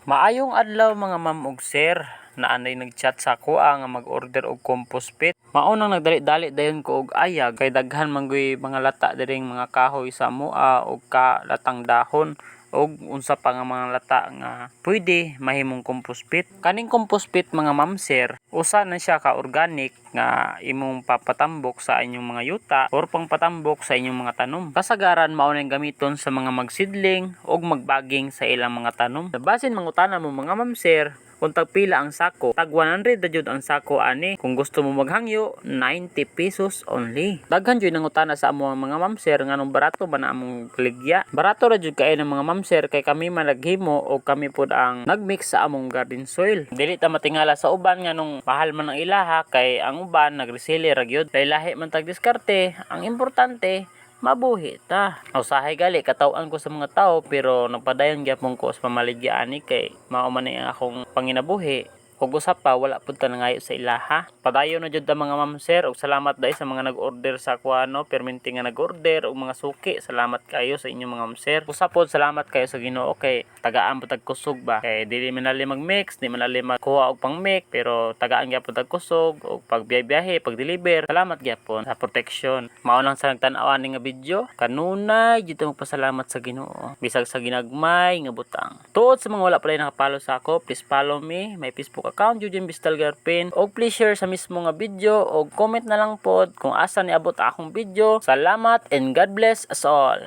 Maayong adlaw mga ma'am ug sir, naanay nag-chat sa ako nga mag-order og compost pit. Maunang nagdali-dali dayon ko og ayag kay daghan man gyud mga lata diring mga kahoy sa moa og latang dahon og unsa pa nga mga lata nga pwede mahimong compost pit. Kaning compost pit mga ma'am sir, usa na siya ka organic nga imong papatambok sa inyong mga yuta or pangpatambok sa inyong mga tanom. Kasagaran mao nang gamiton sa mga magsidling og magbaging sa ilang mga tanom. Basin mangutana mo mga ma'am sir, kung tagpila ang sako, tag 100 na jud ang sako ani. Kung gusto mo maghangyo, 90 pesos only. Daghan jud nangutana sa amo mga ma'am sir nganong barato ba na among ligya. Barato ra jud kay ng mga ma'am sir kay kami man naghimo o kami pud ang nagmix sa among garden soil. Dili ta matingala sa uban nganong mahal man ang ilaha kay ang uban nagresili ra gyud. Kay lahi man tag diskarte, ang importante mabuhi ta. Usahay gali katawan ko sa mga tao pero nagpadayon gyapon ko sa pamaligya ani kay mao man ang akong panginabuhi. Ug usap pa wala pud ta nangayo sa ilaha. Padayon na jud ta mga ma'am sir ug salamat dai sa mga nag-order sa kuano, perminti nga nag-order og mga suki. Salamat kayo sa inyong mga ma'am sir. Usap pod salamat kayo sa Ginoo kay tagaan pud tag kusog ba. Kay dili man ali mag-mix, di man ali magkuha og pang-mix pero tagaan gyapon tag kusog og pagbiyahe, pag-deliver. Salamat gyapon sa protection. Mao lang sa nagtan-aw ani nga video. Kanunay jud ta magpasalamat sa Ginoo. Bisag sa ginagmay nga butang. Tuod sa mga wala pa rin nakapalo sa ako, please follow me. May Facebook account Eugene Bistal Garpin. Og please share sa mismo nga video og comment na lang pod kung asa niabot akong video. Salamat and God bless us all.